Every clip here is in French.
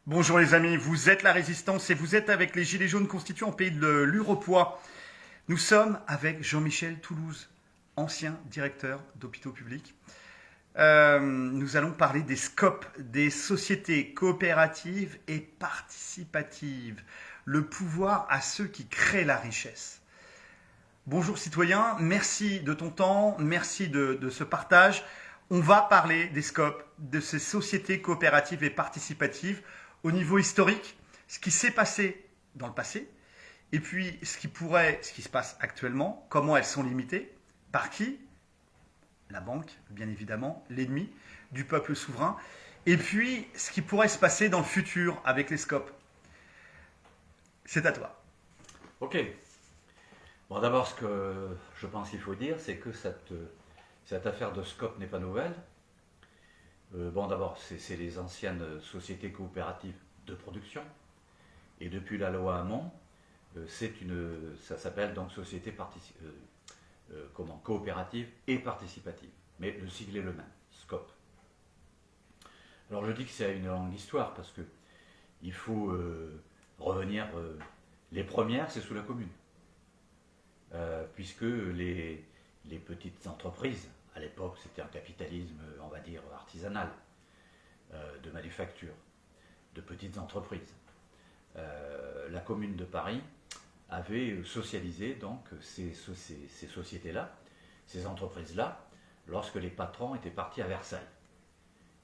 Bonjour les amis, vous êtes la Résistance et vous êtes avec les Gilets jaunes constituants au pays de l'Uropoix. Nous sommes avec Jean-Michel Toulouse, ancien directeur d'hôpitaux publics. Nous allons parler des SCOP, des sociétés coopératives et participatives. Le pouvoir à ceux qui créent la richesse. Bonjour citoyens, merci de ton temps, merci de ce partage. On va parler des SCOP, de ces sociétés coopératives et participatives au niveau historique, ce qui s'est passé dans le passé, et puis ce qui se passe actuellement, comment elles sont limitées, par qui? La banque, bien évidemment, l'ennemi du peuple souverain, et puis ce qui pourrait se passer dans le futur avec les SCOP. C'est à toi. Ok. Bon, d'abord, ce que je pense qu'il faut dire, c'est que cette affaire de SCOP n'est pas nouvelle. Bon, d'abord, c'est les anciennes sociétés coopératives de production. Et depuis la loi Hamon, ça s'appelle donc société coopérative et participative. Mais le sigle est le même, SCOP. Alors je dis que c'est une longue histoire parce que il faut revenir. Les premières, c'est sous la Commune. Puisque les petites entreprises, à l'époque c'était un capitalisme, on va dire, artisanal, de manufacture, de petites entreprises. La Commune de Paris avait socialisé donc ces sociétés-là, ces entreprises-là, lorsque les patrons étaient partis à Versailles.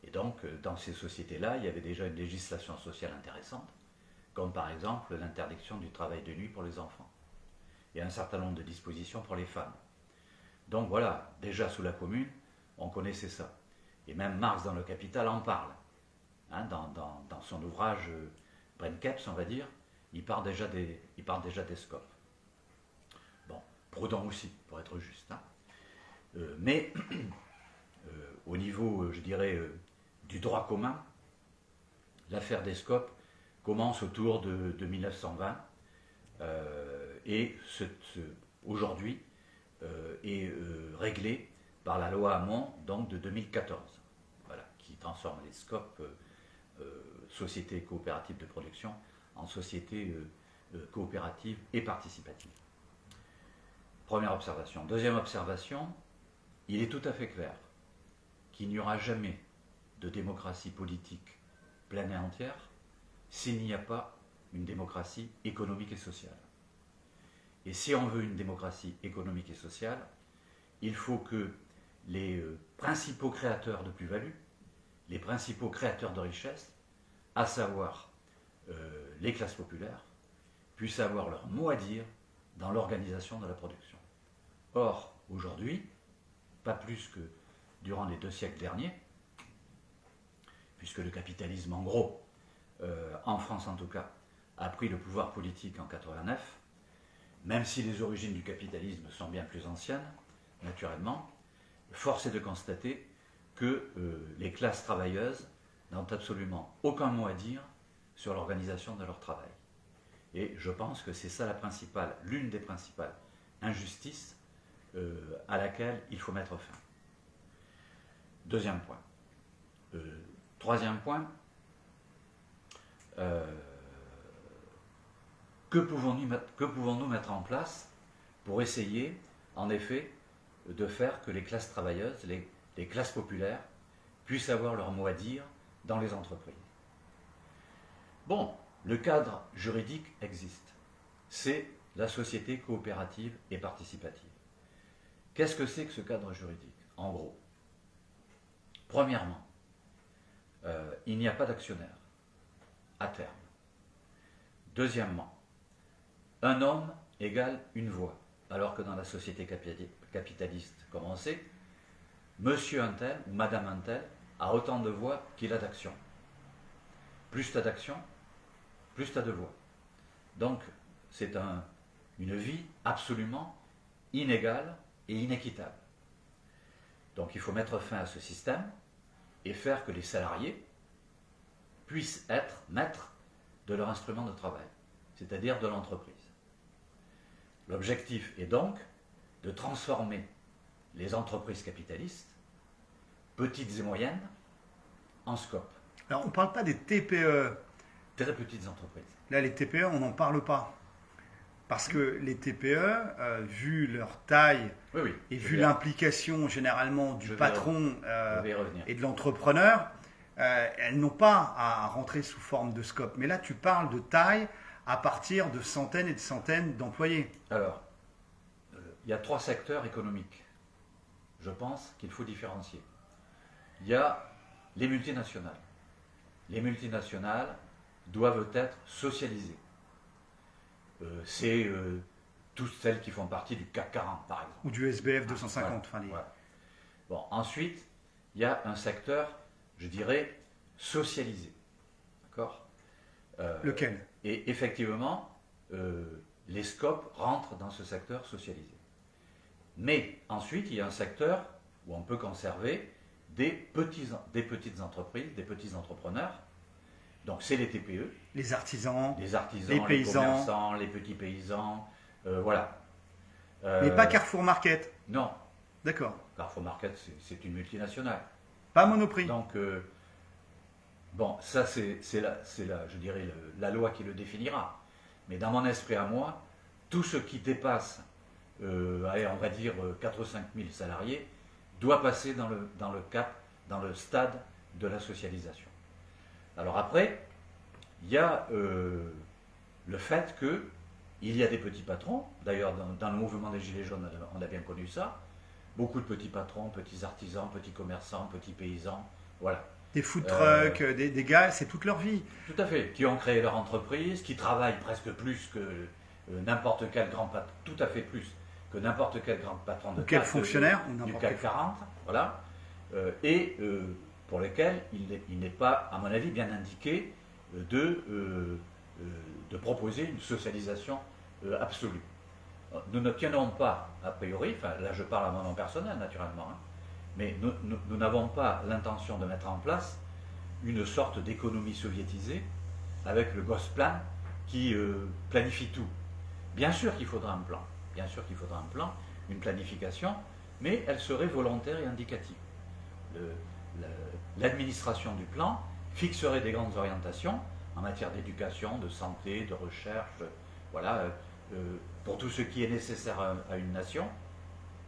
Et donc dans ces sociétés-là, il y avait déjà une législation sociale intéressante, comme par exemple l'interdiction du travail de nuit pour les enfants. Et un certain nombre de dispositions pour les femmes. Donc voilà, déjà sous la Commune, on connaissait ça. Et même Marx dans Le Capital en parle. Hein, dans son ouvrage Brenkeps, on va dire, il part déjà des SCOP. Bon, Proudhon aussi, pour être juste. Hein. Mais au niveau, je dirais, du droit commun, l'affaire des SCOP commence autour de 1920 et aujourd'hui est réglé par la loi Hamon donc de 2014, voilà, qui transforme les SCOP, sociétés coopératives de production, en sociétés coopératives et participatives. Première observation. Deuxième observation, il est tout à fait clair qu'il n'y aura jamais de démocratie politique pleine et entière s'il n'y a pas une démocratie économique et sociale. Et si on veut une démocratie économique et sociale, il faut que les principaux créateurs de plus-value, les principaux créateurs de richesse, à savoir les classes populaires, puissent avoir leur mot à dire dans l'organisation de la production. Or, aujourd'hui, pas plus que durant les 2 siècles derniers, puisque le capitalisme, en gros, en France en tout cas, a pris le pouvoir politique en 89, même si les origines du capitalisme sont bien plus anciennes, naturellement, force est de constater que les classes travailleuses n'ont absolument aucun mot à dire sur l'organisation de leur travail. Et je pense que c'est ça l'une des principales injustices à laquelle il faut mettre fin. Deuxième point. Troisième point. Que pouvons-nous mettre en place pour essayer, en effet, de faire que les classes travailleuses, les classes populaires, puissent avoir leur mot à dire dans les entreprises? Bon, le cadre juridique existe. C'est la société coopérative et participative. Qu'est-ce que c'est que ce cadre juridique? En gros, premièrement, il n'y a pas d'actionnaire à terme. Deuxièmement, un homme égale une voix, alors que dans la société capitaliste, comme on sait, monsieur un tel ou madame un tel a autant de voix qu'il a d'actions. Plus tu as d'actions, plus tu as de voix. Donc, c'est une vie absolument inégale et inéquitable. Donc, il faut mettre fin à ce système et faire que les salariés puissent être maîtres de leur instrument de travail, c'est-à-dire de l'entreprise. L'objectif est donc de transformer les entreprises capitalistes, petites et moyennes, en SCOP. Alors, on ne parle pas des TPE, Très petites entreprises. Là, les TPE, on n'en parle pas. Parce que les TPE, vu leur taille Oui, oui. et vu l'implication généralement du patron je vais y revenir. et de l'entrepreneur, elles n'ont pas à rentrer sous forme de scope. Mais là, tu parles de taille à partir de centaines et de centaines d'employés. Alors, il y a 3 secteurs économiques, je pense, qu'il faut différencier. Il y a les multinationales. Les multinationales doivent être socialisées. C'est toutes celles qui font partie du CAC 40, par exemple. Ou du SBF 250. Voilà. Bon, ensuite, il y a un secteur, je dirais, socialisé. D'accord Lequel? Et effectivement, les scopes rentrent dans ce secteur socialisé. Mais ensuite, il y a un secteur où on peut conserver des petites entreprises, des petits entrepreneurs. Donc c'est les TPE. Les artisans, les paysans. commerçants, les petits paysans, voilà. Mais pas Carrefour Market. Non, D'accord. Carrefour Market, c'est une multinationale. Pas Monoprix. Donc, bon, ça c'est je dirais, la loi qui le définira. Mais dans mon esprit à moi, tout ce qui dépasse, allez, on va dire 4 ou 5 000 salariés, doit passer dans le stade de la socialisation. Alors après, il y a le fait qu'il y a des petits patrons, d'ailleurs dans le mouvement des Gilets jaunes, on a bien connu ça, beaucoup de petits patrons, petits artisans, petits commerçants, petits paysans, voilà. Des food trucks, des gars, c'est toute leur vie. Tout à fait, qui ont créé leur entreprise, qui travaillent presque plus que n'importe quel grand patron, tout à fait plus que n'importe quel grand patron de quel fonctionnaire du CAC 40, voilà, pour lesquels il n'est pas, à mon avis, bien indiqué de proposer une socialisation absolue. Nous ne tiendrons pas, a priori, enfin là je parle à mon nom personnel naturellement, hein, mais nous n'avons pas l'intention de mettre en place une sorte d'économie soviétisée avec le Gosplan qui planifie tout. Bien sûr qu'il faudra un plan, bien sûr qu'il faudra un plan, une planification, mais elle serait volontaire et indicative. L'administration du plan fixerait des grandes orientations en matière d'éducation, de santé, de recherche, voilà, pour tout ce qui est nécessaire à une nation,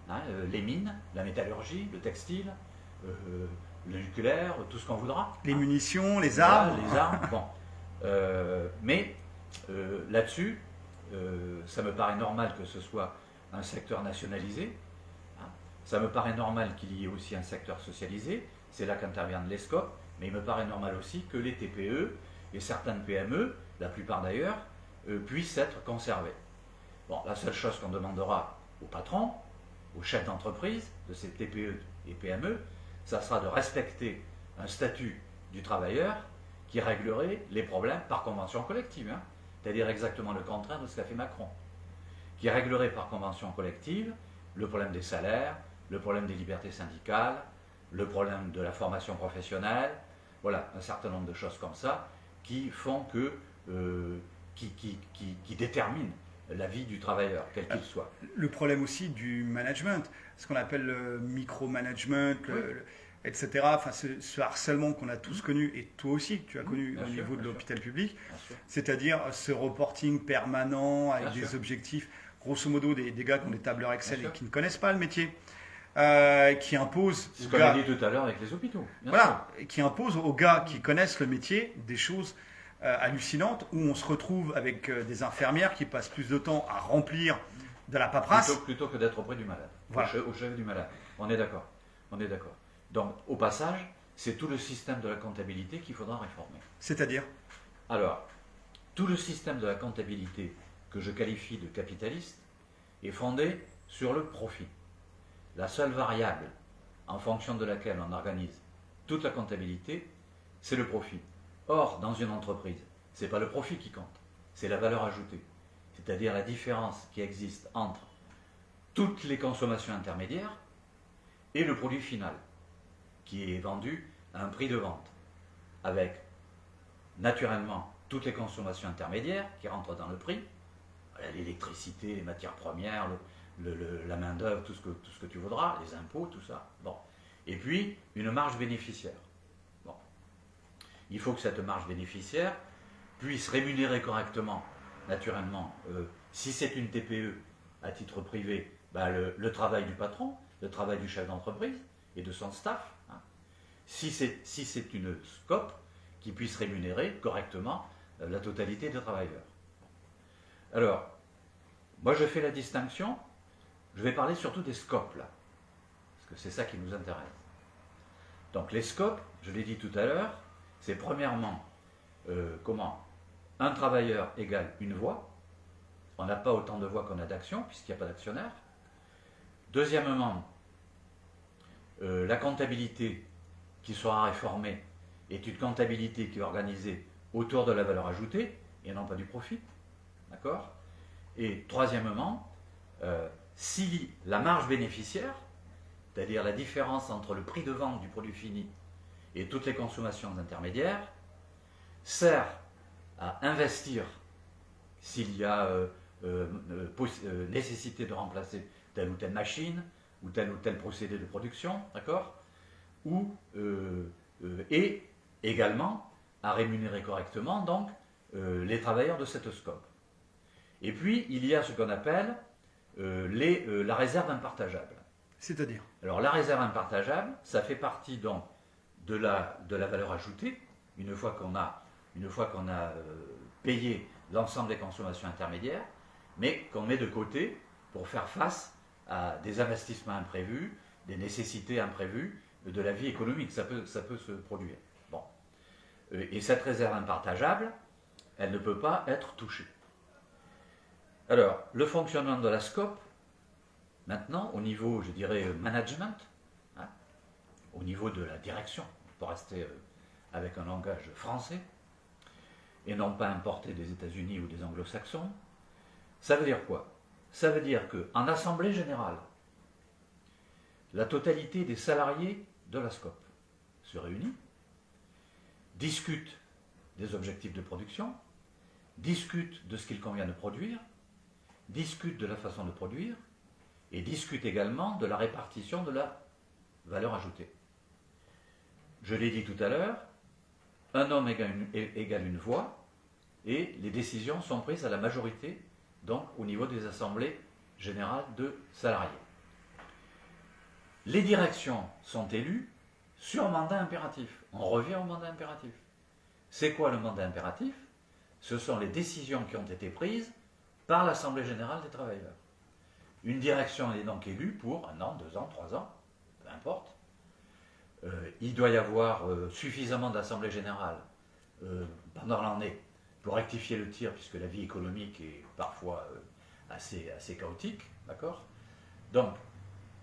hein, les mines, la métallurgie, le textile, le nucléaire, tout ce qu'on voudra. Les munitions, les Voilà, armes. les armes, bon. Mais là-dessus, ça me paraît normal que ce soit un secteur nationalisé. Hein. Ça me paraît normal qu'il y ait aussi un secteur socialisé. C'est là qu'interviennent les SCOP. Mais il me paraît normal aussi que les TPE et certaines PME, la plupart d'ailleurs, puissent être conservées. Bon, la seule chose qu'on demandera aux patrons, aux chefs d'entreprise de ces TPE et PME, ça sera de respecter un statut du travailleur qui réglerait les problèmes par convention collective, hein, c'est-à-dire exactement le contraire de ce qu'a fait Macron, qui réglerait par convention collective le problème des salaires, le problème des libertés syndicales, le problème de la formation professionnelle, voilà, un certain nombre de choses comme ça qui font que, qui déterminent la vie du travailleur, quel qu'il soit. Le problème aussi du management, ce qu'on appelle le micromanagement, Oui. etc. Enfin, ce harcèlement qu'on a tous connu, et toi aussi, tu as connu Bien au sûr, niveau de bien l'hôpital public, Bien sûr. c'est-à-dire ce reporting permanent avec Bien des sûr. objectifs, grosso modo des gars qui ont des tableurs Excel Bien et sûr. qui ne connaissent pas le métier, qui imposent Ce aux qu'on gars, a dit tout à l'heure avec les hôpitaux. Bien voilà, qui imposent aux gars qui connaissent le métier des choses hallucinantes, où on se retrouve avec des infirmières qui passent plus de temps à remplir de la paperasse. Plutôt que d'être auprès du malade, Voilà. au chevet du malade. On est d'accord. On est d'accord. Donc, au passage, c'est tout le système de la comptabilité qu'il faudra réformer. C'est-à-dire, Alors, tout le système de la comptabilité que je qualifie de capitaliste est fondé sur le profit. La seule variable en fonction de laquelle on organise toute la comptabilité, c'est le profit. Or, dans une entreprise, ce n'est pas le profit qui compte, c'est la valeur ajoutée. C'est-à-dire la différence qui existe entre toutes les consommations intermédiaires et le produit final, qui est vendu à un prix de vente, avec naturellement toutes les consommations intermédiaires qui rentrent dans le prix, l'électricité, les matières premières, la main-d'œuvre, tout ce que tu voudras, les impôts, tout ça. Bon. Et puis, une marge bénéficiaire. Bon. Il faut que cette marge bénéficiaire puisse rémunérer correctement, naturellement, si c'est une TPE à titre privé, bah, le travail du patron, le travail du chef d'entreprise et de son staff. Hein. Si c'est une SCOP, qui puisse rémunérer correctement la totalité des travailleurs. Alors, moi je fais la distinction, je vais parler surtout des SCOP là, parce que c'est ça qui nous intéresse. Donc les SCOP, je l'ai dit tout à l'heure, c'est premièrement, un travailleur égale une voix. On n'a pas autant de voix qu'on a d'actions, puisqu'il n'y a pas d'actionnaire. Deuxièmement, la comptabilité qui sera réformée est une comptabilité qui est organisée autour de la valeur ajoutée, et non pas du profit. D'accord ? Et troisièmement, si la marge bénéficiaire, c'est-à-dire la différence entre le prix de vente du produit fini et toutes les consommations intermédiaires, sert à investir s'il y a nécessité de remplacer telle ou telle machine ou tel procédé de production, d'accord ? Et également à rémunérer correctement donc les travailleurs de cette scope. Et puis il y a ce qu'on appelle la réserve impartageable. C'est-à-dire ? Alors la réserve impartageable, ça fait partie donc de la valeur ajoutée, une fois qu'on a payé l'ensemble des consommations intermédiaires, mais qu'on met de côté pour faire face à des investissements imprévus, des nécessités imprévues de la vie économique. Ça peut se produire. Bon. Et cette réserve impartageable, elle ne peut pas être touchée. Alors, le fonctionnement de la SCOP, maintenant, au niveau, je dirais, management, hein, au niveau de la direction, pour rester avec un langage français, et non pas importé des États-Unis ou des anglo-saxons, ça veut dire quoi? Ça veut dire qu'en assemblée générale, la totalité des salariés de la SCOP se réunit, discute des objectifs de production, discute de ce qu'il convient de produire, discute de la façon de produire, et discute également de la répartition de la valeur ajoutée. Je l'ai dit tout à l'heure, un homme égale une voix, et les décisions sont prises à la majorité, donc au niveau des assemblées générales de salariés. Les directions sont élues sur mandat impératif. On revient au mandat impératif. C'est quoi le mandat impératif? Ce sont les décisions qui ont été prises par l'Assemblée générale des travailleurs. Une direction est donc élue pour 1 an, 2 ans, 3 ans, peu importe. Il doit y avoir suffisamment d'assemblées générales pendant l'année pour rectifier le tir, puisque la vie économique est parfois assez chaotique, d'accord? Donc,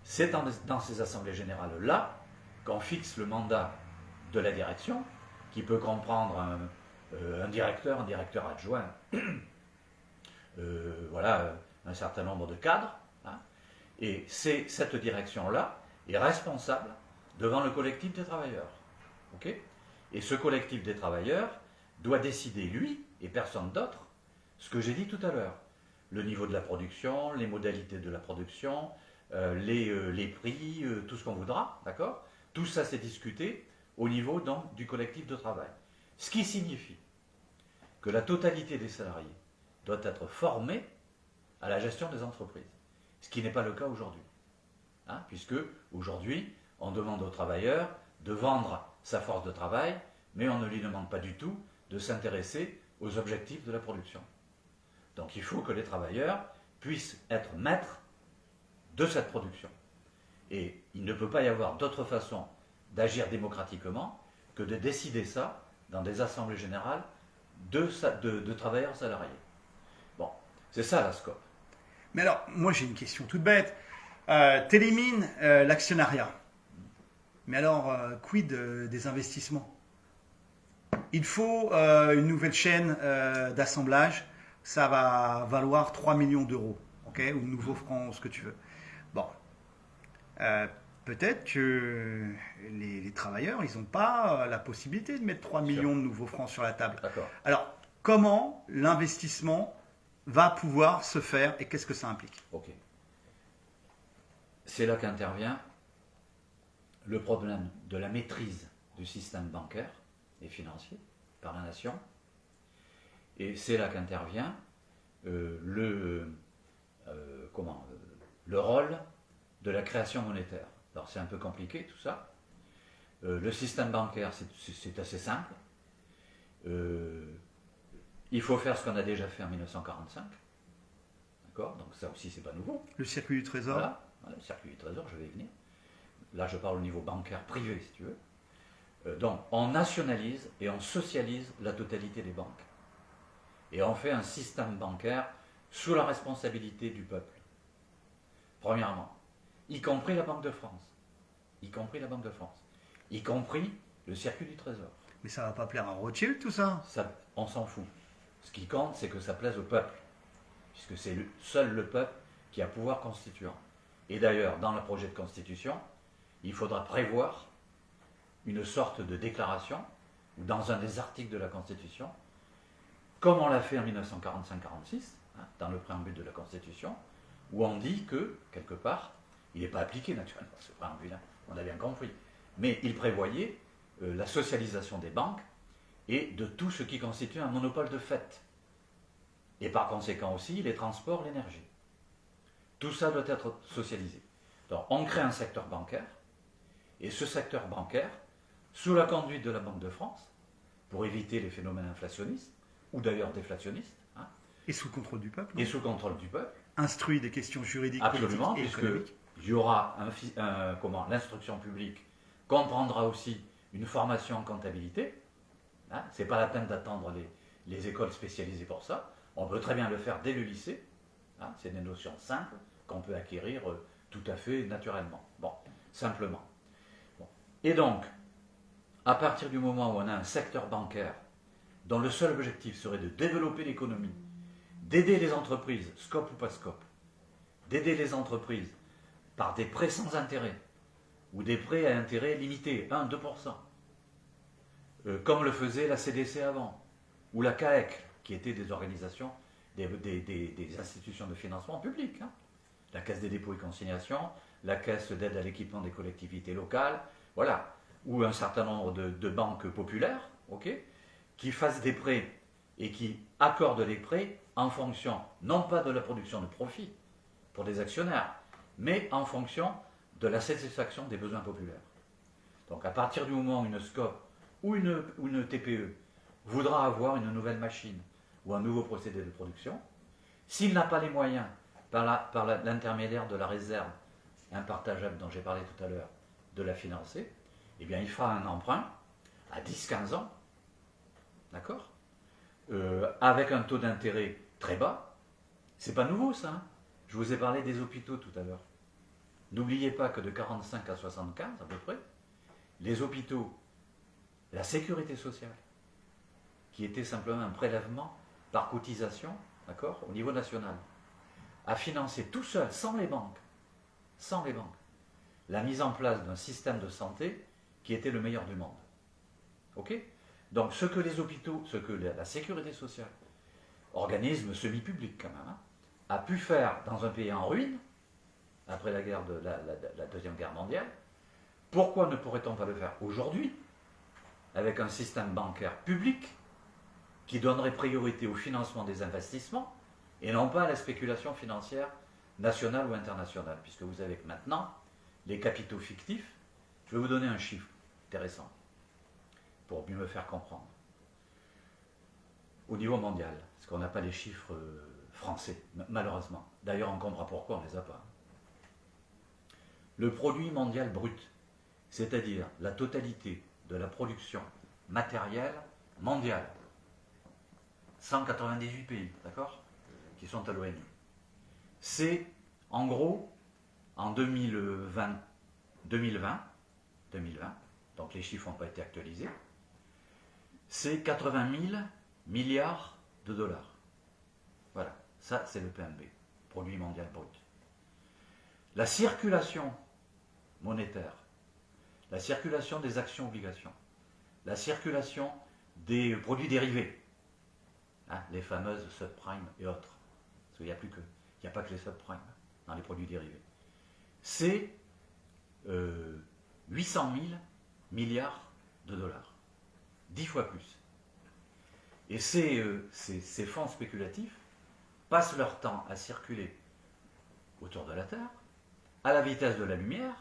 c'est dans ces assemblées générales-là qu'on fixe le mandat de la direction, qui peut comprendre un directeur adjoint, voilà, un certain nombre de cadres, hein, et cette direction-là est responsable devant le collectif des travailleurs. Okay? Et ce collectif des travailleurs doit décider, lui, et personne d'autre, ce que j'ai dit tout à l'heure. Le niveau de la production, les modalités de la production, les prix, tout ce qu'on voudra, d'accord? Tout ça c'est discuté au niveau donc du collectif de travail. Ce qui signifie que la totalité des salariés doit être formée à la gestion des entreprises. Ce qui n'est pas le cas aujourd'hui. Hein, puisque aujourd'hui, on demande aux travailleurs de vendre sa force de travail, mais on ne lui demande pas du tout de s'intéresser aux objectifs de la production. Donc il faut que les travailleurs puissent être maîtres de cette production. Et il ne peut pas y avoir d'autre façon d'agir démocratiquement que de décider ça dans des assemblées générales de travailleurs salariés. Bon, c'est ça la SCOP. Mais alors, moi j'ai une question toute bête. T'élimines l'actionnariat. Mais alors, quid des investissements? Il faut une nouvelle chaîne d'assemblage. Ça va valoir 3 millions d'euros. Okay, ou nouveaux francs, ce que tu veux. Bon. Peut-être que les travailleurs, ils n'ont pas la possibilité de mettre 3 millions de nouveaux francs sur la table. D'accord. Alors, comment l'investissement va pouvoir se faire et qu'est-ce que ça implique? Ok. C'est là qu'intervient le problème de la maîtrise du système bancaire et financier par la nation Et c'est là qu'intervient le rôle de la création monétaire. Alors c'est un peu compliqué tout ça. Le système bancaire, c'est assez simple. Il faut faire ce qu'on a déjà fait en 1945. D'accord? Donc ça aussi, c'est pas nouveau. Le circuit du trésor. Voilà, le circuit du trésor, je vais y venir. Là, je parle au niveau bancaire privé, si tu veux. Donc, on nationalise et on socialise la totalité des banques. Et on fait un système bancaire sous la responsabilité du peuple. Premièrement, y compris la Banque de France. Y compris la Banque de France. Y compris le circuit du trésor. Mais ça va pas plaire à Rothschild, tout ça. On s'en fout. Ce qui compte, c'est que ça plaise au peuple. Puisque c'est seul le peuple qui a pouvoir constituant. Et d'ailleurs, dans le projet de constitution, il faudra prévoir une sorte de déclaration, ou dans un des articles de la Constitution, comme on l'a fait en 1945-46, dans le préambule de la Constitution, où on dit que, quelque part, il n'est pas appliqué naturellement, ce préambule, on a bien compris, mais il prévoyait la socialisation des banques et de tout ce qui constitue un monopole de fait. Et par conséquent aussi, les transports, l'énergie. Tout ça doit être socialisé. Donc on crée un secteur bancaire, et ce secteur bancaire, sous la conduite de la Banque de France, pour éviter les phénomènes inflationnistes, ou d'ailleurs déflationnistes, et sous le contrôle du peuple. Et sous contrôle du peuple. Instruit des questions juridiques, absolument, politiques et économiques. Il y aura l'instruction publique comprendra aussi une formation en comptabilité. Ce n'est pas la peine d'attendre les écoles spécialisées pour ça. On peut très bien le faire dès le lycée. C'est des notions simples qu'on peut acquérir tout à fait naturellement. Bon, simplement. Bon. Et donc, à partir du moment où on a un secteur bancaire dont le seul objectif serait de développer l'économie, d'aider les entreprises, scope ou pas scope, d'aider les entreprises par des prêts sans intérêt, ou des prêts à intérêt limité, 1-2%, comme le faisait la CDC avant, ou la CAEC, qui étaient des organisations, des institutions de financement public. La Caisse des dépôts et consignations, la Caisse d'aide à l'équipement des collectivités locales, voilà, ou un certain nombre de banques populaires, qui fassent des prêts et qui accordent les prêts en fonction, non pas de la production de profit pour les actionnaires, mais en fonction de la satisfaction des besoins populaires. Donc à partir du moment où une SCOP ou une TPE voudra avoir une nouvelle machine ou un nouveau procédé de production, s'il n'a pas les moyens, par l'intermédiaire de la réserve impartageable dont j'ai parlé tout à l'heure, de la financer, eh bien il fera un emprunt à 10-15 ans, d'accord, avec un taux d'intérêt très bas. C'est pas nouveau ça. Je vous ai parlé des hôpitaux tout à l'heure. N'oubliez pas que de 45 à 75 à peu près, les hôpitaux, la sécurité sociale, qui était simplement un prélèvement par cotisation, d'accord, au niveau national, a financé tout seul, sans les banques, la mise en place d'un système de santé qui était le meilleur du monde. Ok ? Donc ce que les hôpitaux, ce que la sécurité sociale, organisme semi-public quand même, a pu faire dans un pays en ruine, après la Deuxième Guerre mondiale, pourquoi ne pourrait-on pas le faire aujourd'hui, avec un système bancaire public qui donnerait priorité au financement des investissements et non pas à la spéculation financière nationale ou internationale, puisque vous avez maintenant les capitaux fictifs. Je vais vous donner un chiffre intéressant pour mieux me faire comprendre. Au niveau mondial, parce qu'on n'a pas les chiffres français, malheureusement. D'ailleurs, on comprend pourquoi on ne les a pas. Le produit mondial brut, c'est-à-dire la totalité de la production matérielle mondiale, 198 pays, d'accord, qui sont à l'ONU. C'est, en gros, en 2020, donc les chiffres n'ont pas été actualisés, c'est 80 000 milliards de dollars. Voilà, ça c'est le PNB, produit mondial brut. La circulation monétaire, la circulation des actions-obligations, la circulation des produits dérivés, les fameuses subprimes et autres, parce qu'il n'y a pas que les subprimes dans les produits dérivés, c'est 800 000 milliards de dollars, 10 fois plus. Et ces fonds spéculatifs passent leur temps à circuler autour de la Terre, à la vitesse de la lumière,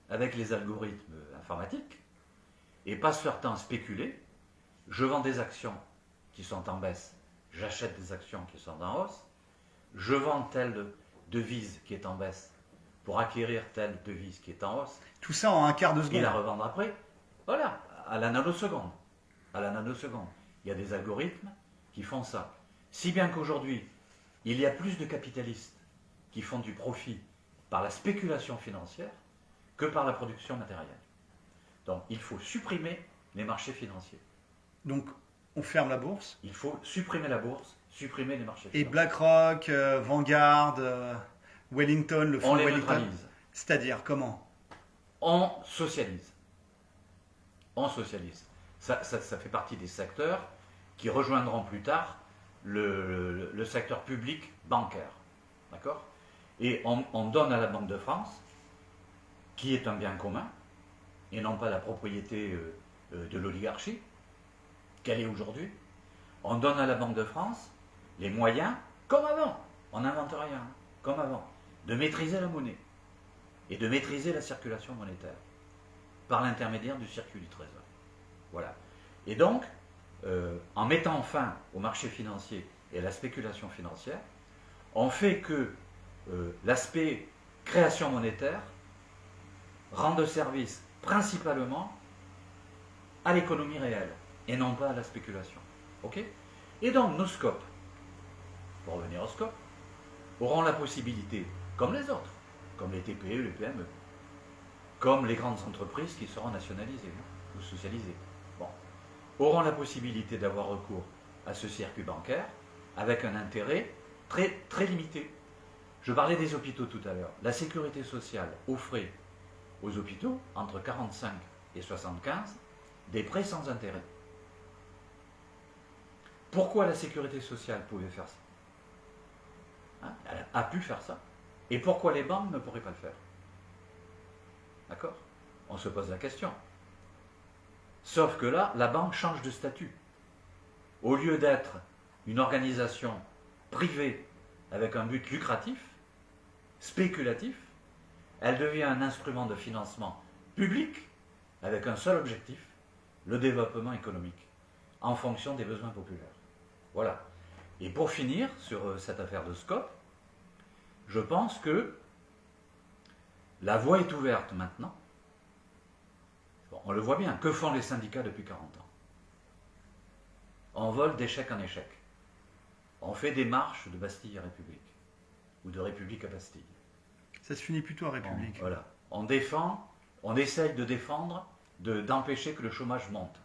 avec les algorithmes informatiques, et passent leur temps à spéculer. Je vends des actions qui sont en baisse, j'achète des actions qui sont en hausse, je vends telle devise qui est en baisse pour acquérir telle devise qui est en hausse. Tout ça en un quart de Et seconde. la revendre après. Voilà, à la nanoseconde. À la nanoseconde. Il y a des algorithmes qui font ça. Si bien qu'aujourd'hui, il y a plus de capitalistes qui font du profit par la spéculation financière que par la production matérielle. Donc il faut supprimer les marchés financiers. Donc, on ferme la bourse. Il faut supprimer la bourse, supprimer les marchés Et financiers. BlackRock, Vanguard, Wellington, le On fonds les Wellington. neutralise. C'est-à-dire, comment? On socialise. On socialise. Ça fait partie des secteurs qui rejoindront plus tard le secteur public bancaire. D'accord? Et on donne à la Banque de France, qui est un bien commun, et non pas la propriété de l'oligarchie, qu'elle est aujourd'hui, on donne à la Banque de France les moyens, comme avant, on n'invente rien, comme avant, de maîtriser la monnaie et de maîtriser la circulation monétaire par l'intermédiaire du circuit du trésor. Voilà. Et donc, en mettant fin au marché financier et à la spéculation financière, on fait que l'aspect création monétaire rende service principalement à l'économie réelle et non pas à la spéculation. Ok? Et donc nos scopes, pour revenir au scope, auront la possibilité, comme les autres, comme les TPE, les PME, comme les grandes entreprises qui seront nationalisées ou socialisées, bon, auront la possibilité d'avoir recours à ce circuit bancaire avec un intérêt très, très limité. Je parlais des hôpitaux tout à l'heure. La sécurité sociale offrait aux hôpitaux, entre 45 et 75, des prêts sans intérêt. Pourquoi la sécurité sociale pouvait faire ça? Hein? Elle a pu faire ça. Et pourquoi les banques ne pourraient pas le faire? D'accord? On se pose la question. Sauf que là, la banque change de statut. Au lieu d'être une organisation privée avec un but lucratif, spéculatif, elle devient un instrument de financement public avec un seul objectif, le développement économique, en fonction des besoins populaires. Voilà. Et pour finir sur cette affaire de scope, je pense que la voie est ouverte maintenant. Bon, on le voit bien. Que font les syndicats depuis 40 ans? On vole d'échec en échec. On fait des marches de Bastille à République, ou de République à Bastille. Ça se finit plutôt à République. Voilà. On défend, on essaye de défendre, d'empêcher que le chômage monte.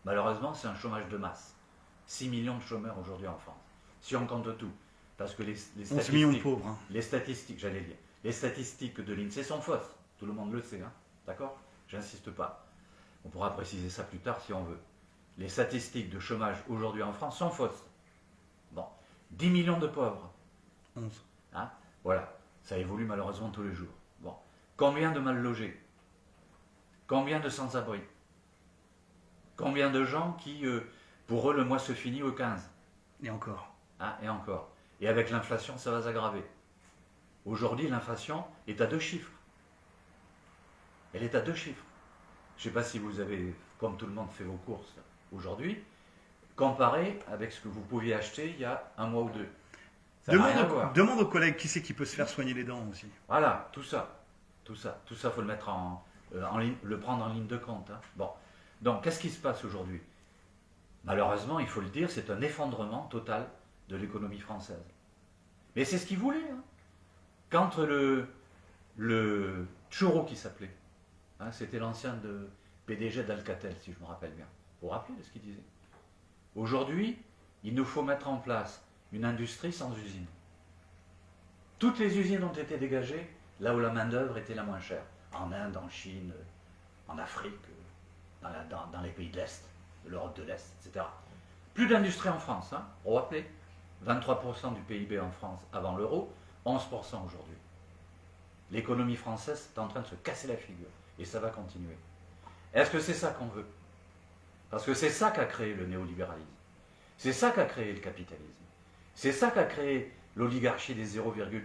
Malheureusement, c'est un chômage de masse. 6 millions de chômeurs aujourd'hui en France. Si on compte tout. Parce que les 11 millions de pauvres. Hein. Les statistiques, j'allais dire, les statistiques de l'INSEE sont fausses. Tout le monde le sait, hein. D'accord? J'insiste pas. On pourra préciser ça plus tard si on veut. Les statistiques de chômage aujourd'hui en France sont fausses. Bon. 10 millions de pauvres. 11. Hein? Voilà. Ça évolue malheureusement tous les jours. Bon. Combien de mal logés? Combien de sans-abri? Combien de gens qui, pour eux, le mois se finit au 15? Et encore. Hein? Et encore. Et avec l'inflation, ça va s'aggraver. Aujourd'hui, l'inflation est à 2 chiffres. Elle est à 2 chiffres. Je ne sais pas si vous avez, comme tout le monde, fait vos courses aujourd'hui, comparé avec ce que vous pouviez acheter il y a un mois ou deux. Ça n'a rien à voir. Demande aux collègues qui c'est qui peut se faire soigner les dents aussi. Voilà, tout ça. Tout ça, il faut le mettre le prendre en ligne de compte. Hein. Bon. Donc, qu'est-ce qui se passe aujourd'hui? Malheureusement, il faut le dire, c'est un effondrement total de l'économie française. Mais c'est ce qu'ils voulaient. Hein. Quand le Choro qui s'appelait, hein, c'était l'ancien PDG d'Alcatel, si je me rappelle bien. Vous vous rappelez de ce qu'il disait? Aujourd'hui, il nous faut mettre en place une industrie sans usine. Toutes les usines ont été dégagées là où la main-d'œuvre était la moins chère. En Inde, en Chine, en Afrique, dans les pays de l'Est, de l'Europe de l'Est, etc. Plus d'industrie en France, hein, vous vous rappelez? 23% du PIB en France avant l'euro, 11% aujourd'hui. L'économie française est en train de se casser la figure, et ça va continuer. Est-ce que c'est ça qu'on veut? Parce que c'est ça qu'a créé le néolibéralisme. C'est ça qu'a créé le capitalisme. C'est ça qu'a créé l'oligarchie des 0,001%.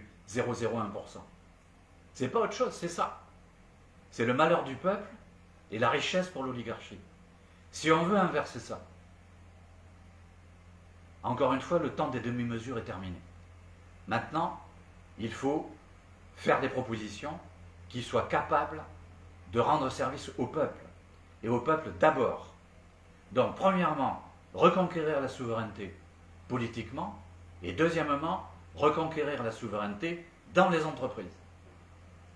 C'est pas autre chose, c'est ça. C'est le malheur du peuple et la richesse pour l'oligarchie. Si on veut inverser ça, encore une fois, le temps des demi-mesures est terminé. Maintenant, il faut faire des propositions qui soient capables de rendre service au peuple, et au peuple d'abord. Donc, premièrement, reconquérir la souveraineté politiquement, et deuxièmement, reconquérir la souveraineté dans les entreprises.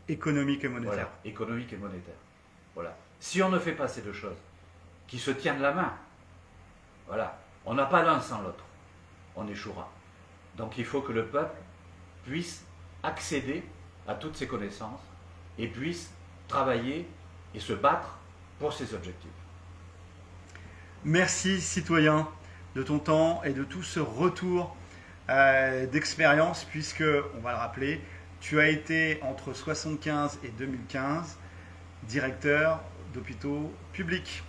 Économique et monétaire. Voilà, économique et monétaire. Voilà. Si on ne fait pas ces deux choses, qui se tiennent la main, voilà, on n'a pas l'un sans l'autre, on échouera. Donc il faut que le peuple puisse accéder à toutes ces connaissances et puisse travailler et se battre pour ses objectifs. Merci citoyen de ton temps et de tout ce retour d'expérience, puisque, on va le rappeler, tu as été entre 1975 et 2015 directeur d'hôpitaux publics.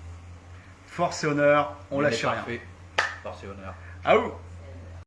Force et honneur, on lâche rien. Force et honneur. Ah ouh.